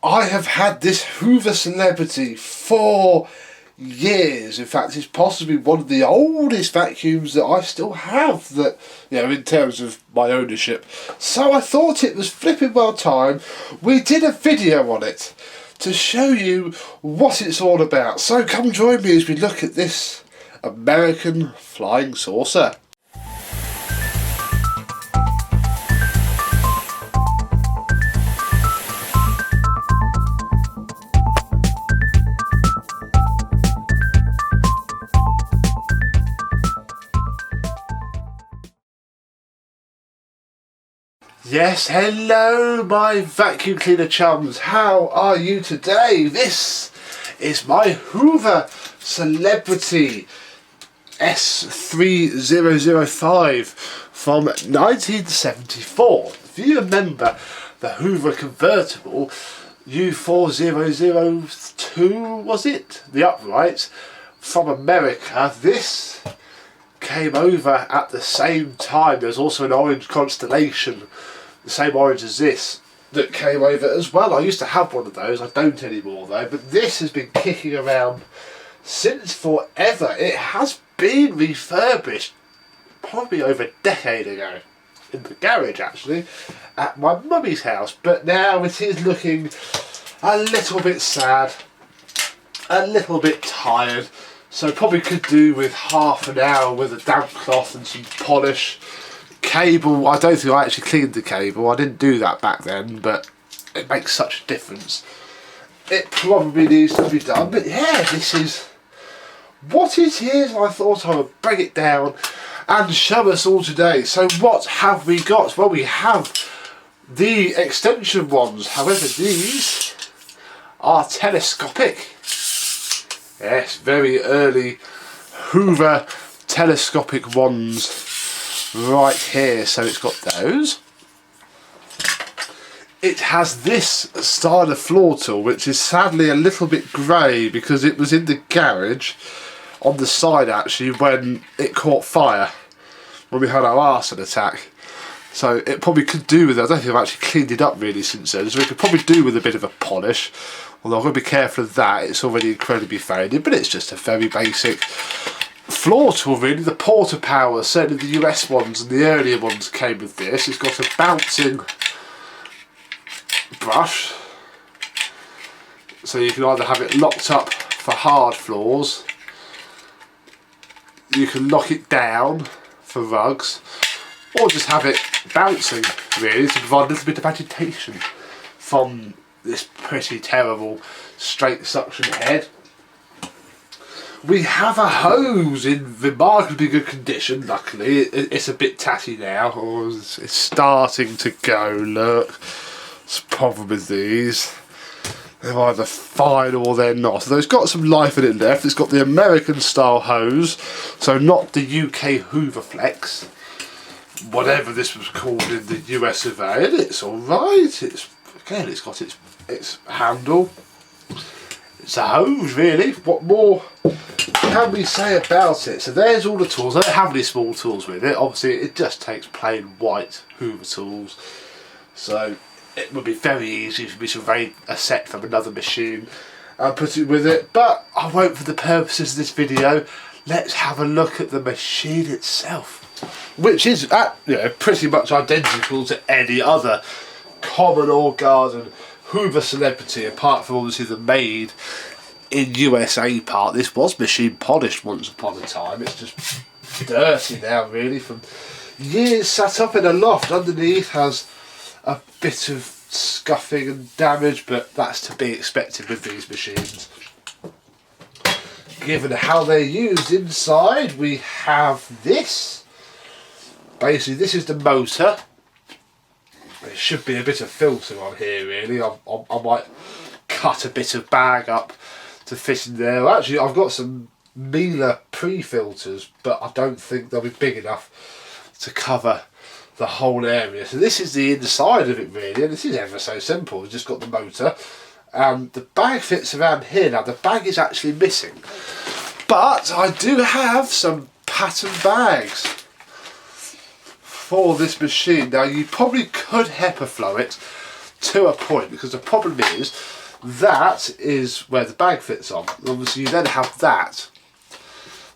I have had this Hoover Celebrity for years. In fact, it's possibly one of the oldest vacuums that I still have, that, you know, in terms of my ownership. So I thought it was flipping well time we did a video on it to show you what it's all about. So come join me as we look at this American flying saucer. Yes, hello my vacuum cleaner chums, how are you today? This is my Hoover Celebrity S3005 from 1974. If you remember the Hoover convertible U4002, was it? The upright from America. This came over at the same time. There's also an orange Constellation, the same orange as this, that came over as well. I used to have one of those, I don't anymore though, but this has been kicking around since forever. It has been refurbished probably over a decade ago, in the garage actually, at my mummy's house, but now it is looking a little bit sad, a little bit tired, so probably could do with half an hour with a damp cloth and some polish. Cable, I don't think I actually cleaned the cable, I didn't do that back then, but it makes such a difference. It probably needs to be done, but yeah, this is what it is. I thought I would bring it down and show us all today. So what have we got? Well, we have the extension ones, however these are telescopic. Yes, very early Hoover telescopic ones right here. So it's got those. It has this style of floor tool, which is sadly a little bit grey because it was in the garage on the side actually when it caught fire, when we had our arson attack. So it probably could do with it. I don't think I've actually cleaned it up really since then, so it could probably do with a bit of a polish, although I'm going to be careful of that. It's already incredibly faded, but it's just a very basic floor tool really. The Porta Power, certainly the US ones and the earlier ones came with this. It's got a bouncing brush, so you can either have it locked up for hard floors, you can lock it down for rugs, or just have it bouncing really to provide a little bit of agitation from this pretty terrible straight suction head. We have a hose in remarkably good condition, luckily. It's a bit tatty now, or it's starting to go, look. It's the problem with these. They're either fine or they're not. So it's got some life in it left. It's got the American style hose, so not the UK Hoover Flex, whatever this was called in the US of A. And it's alright. It's again, it's got its handle. It's a hose really. What more can we say about it? So there's all the tools. I don't have any small tools with it. Obviously it just takes plain white Hoover tools. So it would be very easy for me to raid a set from another machine and put it with it, but I won't for the purposes of this video. Let's have a look at the machine itself, which is pretty much identical to any other common or garden Hoover Celebrity, apart from obviously the made in USA part. This was machine polished once upon a time. It's just dirty now really from years sat up in a loft. Underneath has a bit of scuffing and damage, but that's to be expected with these machines. Given how they're used inside, we have this. Basically, this is the motor. There should be a bit of filter on here really. I might cut a bit of bag up to fit in there. Actually, I've got some Miele pre-filters, but I don't think they'll be big enough to cover the whole area. So this is the inside of it really, and this is ever so simple. We've just got the motor and the bag fits around here. Now the bag is actually missing, but I do have some pattern bags for this machine. Now you probably could HEPA flow it to a point, because the problem is that is where the bag fits on. Obviously you then have that,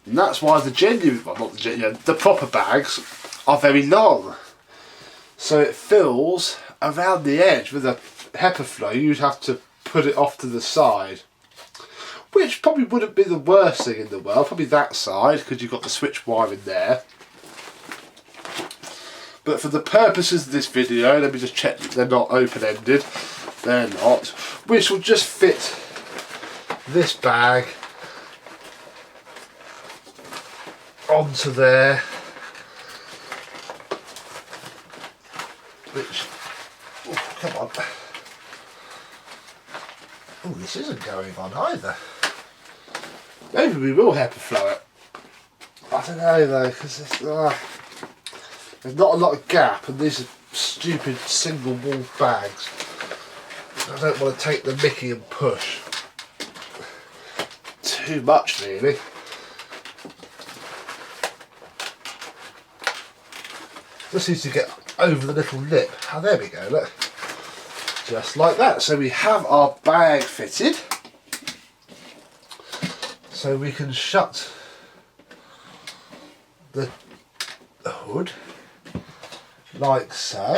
and that's why the genuine, well, not the genuine, the proper bags are very long, so it fills around the edge. With a HEPA flow you'd have to put it off to the side, which probably wouldn't be the worst thing in the world, probably that side, because you've got the switch wire in there. But for the purposes of this video, let me just check that they're not open-ended. They're not. Which will just fit this bag onto there. Which, oh, come on. Oh, this isn't going on either. Maybe we will HEPA flow it. I don't know though, because there's not a lot of gap, and these are stupid single wall bags. I don't want to take the mickey and push too much really. Just needs to get over the little lip. Oh, there we go, look. Just like that. So we have our bag fitted. So we can shut the hood like so.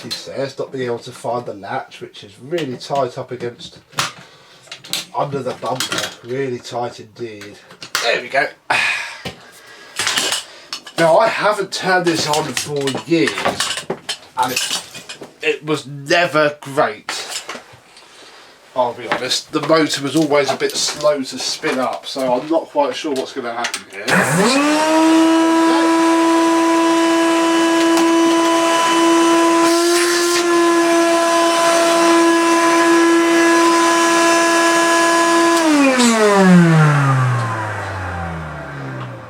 He says not being able to find the latch, which is really tight up against under the bumper, really tight indeed. There we go. Now I haven't turned this on for years, and it was never great. I'll be honest, the motor was always a bit slow to spin up, so I'm not quite sure what's going to happen here.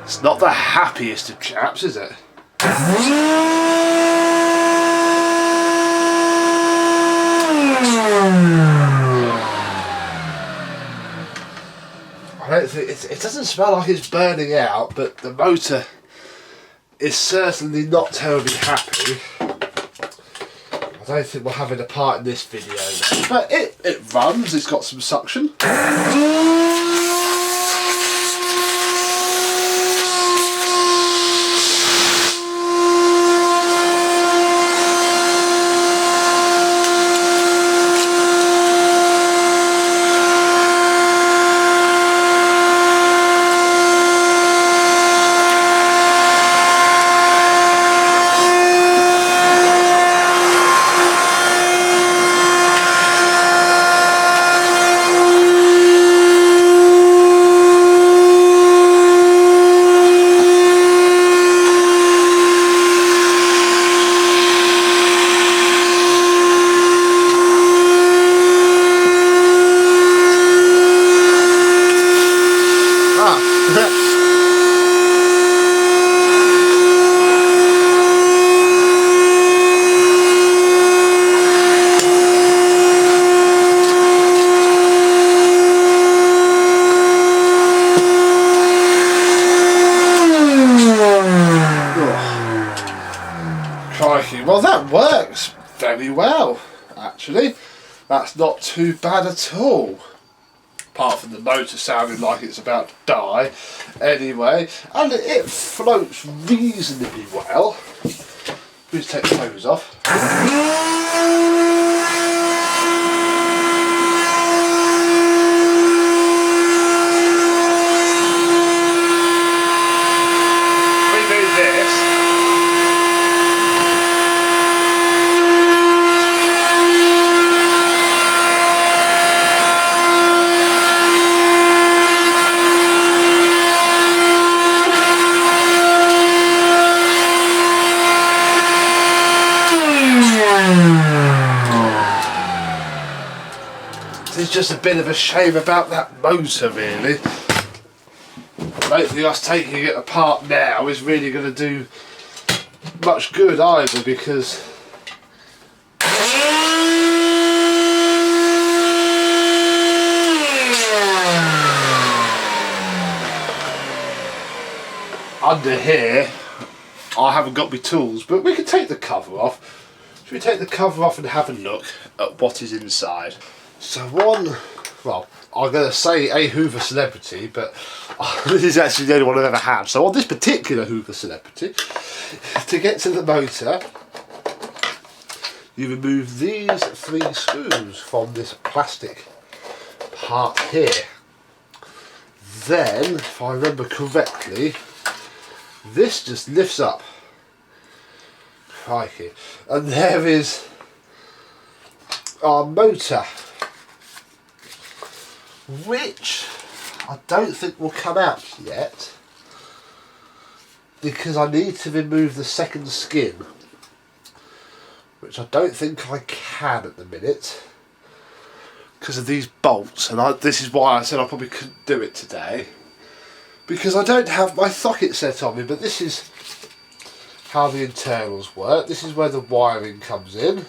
It's not the happiest of chaps, is it? I don't think it doesn't smell like it's burning out, but the motor is certainly not terribly happy. I don't think we're having a part in this video, but it runs. It's got some suction. Well, that works very well, actually. That's not too bad at all. Apart from the motor sounding like it's about to die. Anyway, and it floats reasonably well. Please take the hose off. It's just a bit of a shame about that motor, really. I don't think us taking it apart now is really going to do much good either, because under here I haven't got my tools, but we can take the cover off. Should we take the cover off and have a look at what is inside? So well, I'm going to say a Hoover Celebrity, but this is actually the only one I've ever had. So on this particular Hoover Celebrity, to get to the motor, you remove these 3 screws from this plastic part here. Then, if I remember correctly, this just lifts up. Crikey. And there is our motor, which I don't think will come out yet because I need to remove the second skin, which I don't think I can at the minute because of these bolts, and this is why I said I probably couldn't do it today, because I don't have my socket set on me. But this is how the internals work. This is where the wiring comes in,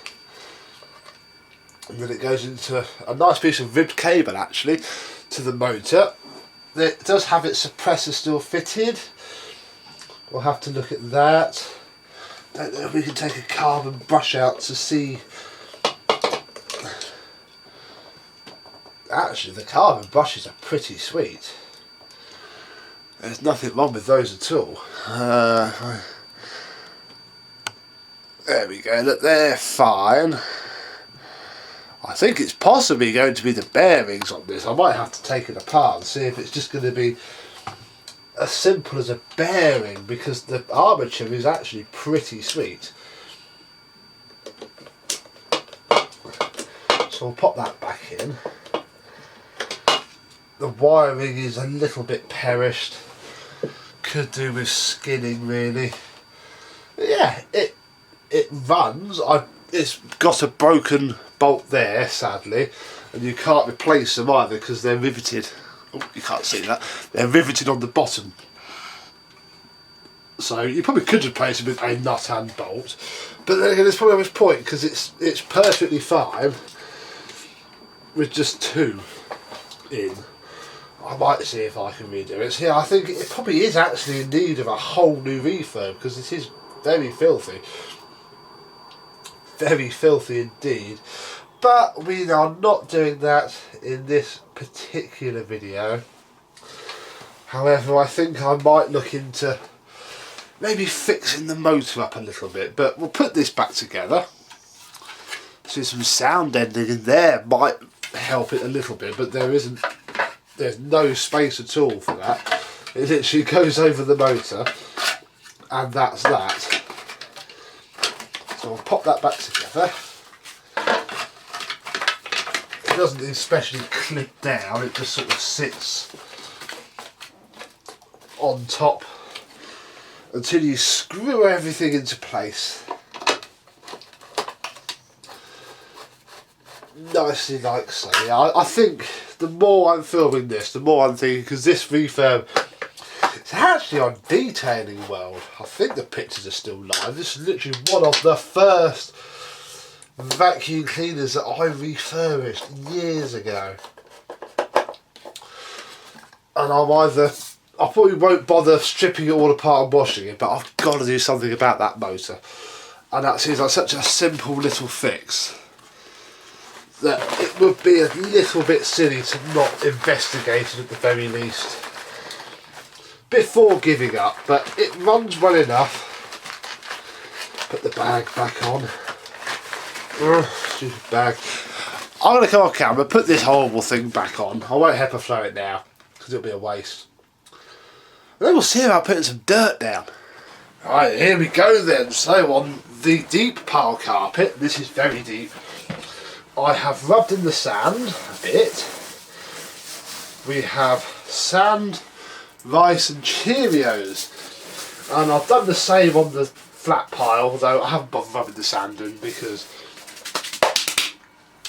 and then it goes into a nice piece of ribbed cable actually to the motor. It does have its suppressor still fitted. We'll have to look at that. Don't know if we can take a carbon brush out to see. Actually, the carbon brushes are pretty sweet. There's nothing wrong with those at all. There we go, look, they're fine. I think it's possibly going to be the bearings on this. I might have to take it apart and see if it's just going to be as simple as a bearing, because the armature is actually pretty sweet. So we'll pop that back in. The wiring is a little bit perished. Could do with skinning really. But yeah, it runs. It's got a broken bolt there, sadly, and you can't replace them either because they're riveted. Oh, you can't see that. They're riveted on the bottom. So you probably could replace them with a nut and bolt, but then again, there's probably a point because it's perfectly fine with just 2 in. I might see if I can redo it. So yeah, I think it probably is actually in need of a whole new refurb because it is very filthy. Very filthy indeed. But we are not doing that in this particular video. However, I think I might look into maybe fixing the motor up a little bit. But we'll put this back together. See, some sound ending in there might help it a little bit, but there's no space at all for that. It literally goes over the motor, and that's that. So I'll pop that back together. It doesn't especially clip down, it just sort of sits on top until you screw everything into place. Nicely like so. Yeah, I think the more I'm filming this, the more I'm thinking, because this refurb, it's actually on Detailing World. I think the pictures are still live. This is literally one of the first vacuum cleaners that I refurbished years ago. And I probably won't bother stripping it all apart and washing it, but I've got to do something about that motor. And that seems like such a simple little fix that it would be a little bit silly to not investigate it at the very least before giving up. But it runs well enough. Put the bag back on. Stupid bag. I'm going to come off camera, put this horrible thing back on. I won't HEPA it now because it'll be a waste. And then we'll see about putting some dirt down. Right, here we go then. So on the deep pile carpet, this is very deep, I have rubbed in the sand a bit. We have sand, rice and Cheerios. And I've done the same on the flat pile, although I haven't bothered rubbing the sand in because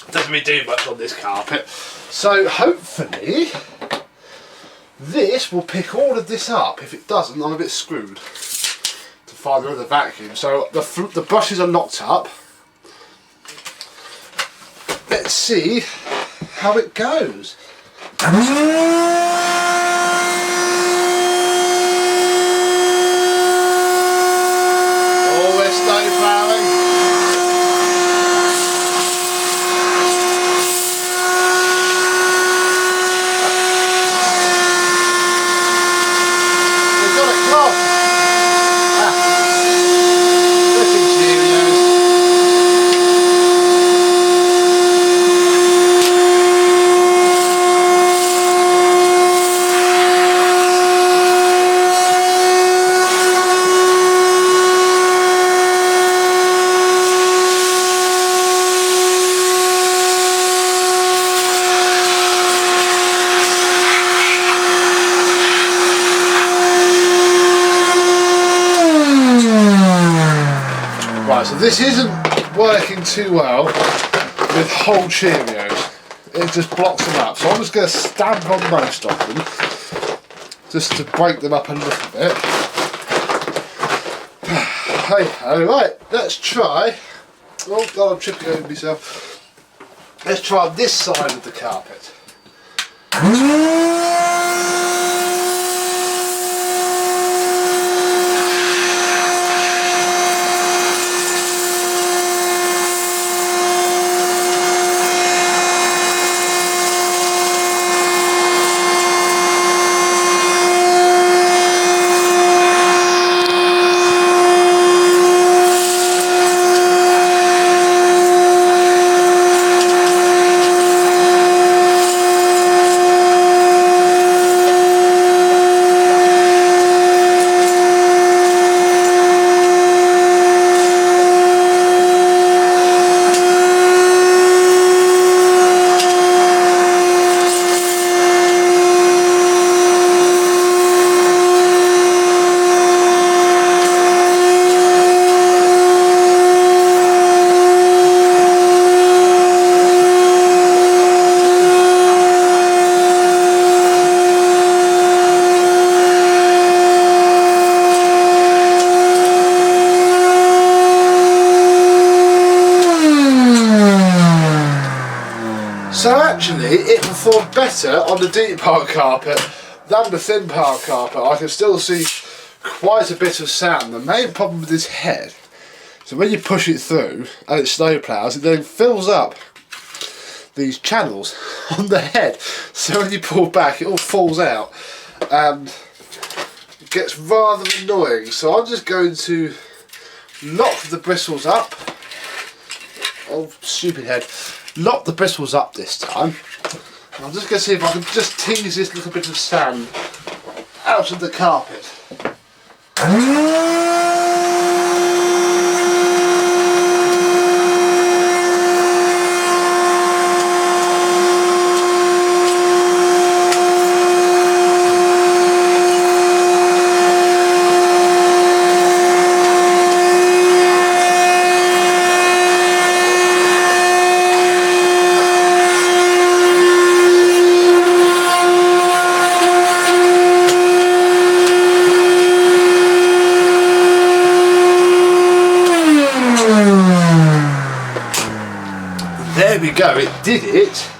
it doesn't really do much on this carpet. So hopefully this will pick all of this up. If it doesn't, I'm a bit screwed to find another vacuum. So the brushes are locked up. Let's see how it goes. Oh, we're snow plowing. This isn't working too well with whole Cheerios. It just blocks them up. So I'm just going to stamp on most of them, just to break them up a little bit. Hey ho, right, let's try. Oh god, I'm tripping over myself. Let's try this side of the carpet. So actually, it performed better on the deep part carpet than the thin part carpet. I can still see quite a bit of sound. The main problem with this head, so when you push it through and it snow ploughs, it then fills up these channels on the head. So when you pull back, it all falls out and it gets rather annoying. So I'm just going to lock the bristles up. Oh, stupid head. Lock the bristles up this time. I'm just going to see if I can just tease this little bit of sand out of the carpet. There we go, it did it.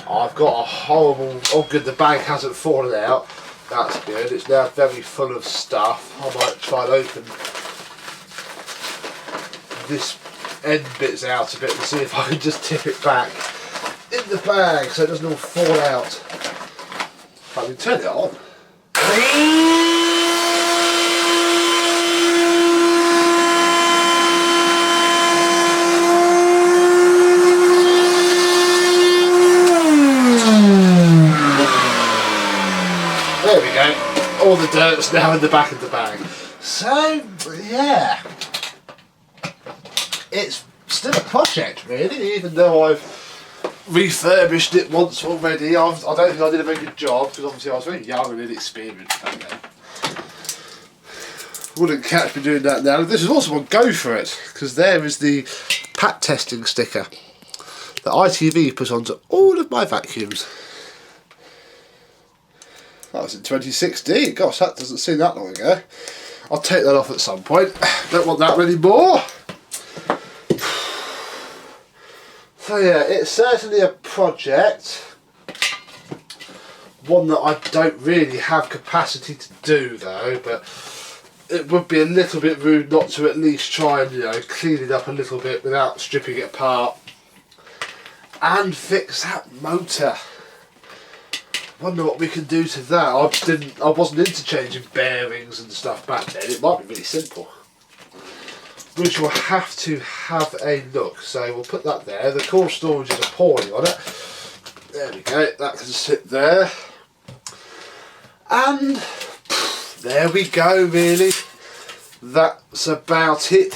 I've got a horrible, oh good, the bag hasn't fallen out. That's good, it's now very full of stuff. I might try and open this end bits out a bit and see if I can just tip it back in the bag so it doesn't all fall out. I can turn it on. There we go, all the dirt's now in the back of the bag. So, yeah, it's still a project really, even though I've refurbished it once already. I don't think I did a very good job, because obviously I was very young and inexperienced back then. Wouldn't catch me doing that now. This is also one go for it, because there is the pat testing sticker that ITV put onto all of my vacuums. That was in 2016. Gosh, that doesn't seem that long ago. I'll take that off at some point. Don't want that anymore. So yeah, it's certainly a project. One that I don't really have capacity to do though, but it would be a little bit rude not to at least try and, you know, clean it up a little bit without stripping it apart. And fix that motor. Wonder what we can do to that. I wasn't into changing bearings and stuff back then. It might be really simple. Which we'll have to have a look. So we'll put that there. The core storage is poorly on it. There we go. That can sit there. And there we go really. That's about it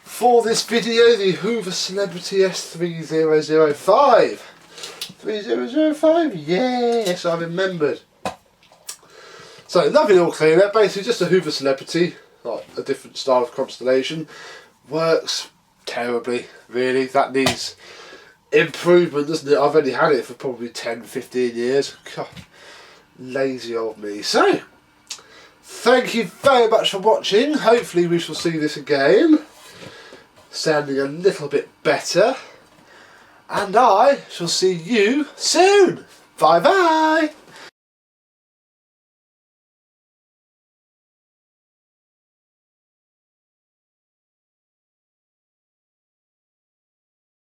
for this video. The Hoover Celebrity S3005. 3005, yes, I remembered. So nothing all clear there, basically just a Hoover Celebrity like a different style of constellation. Works terribly, really. That needs improvement, doesn't it? I've only had it for probably 10-15 years. God, lazy old me. So, thank you very much for watching. Hopefully we shall see this again, sounding a little bit better. And I shall see you soon. Bye bye.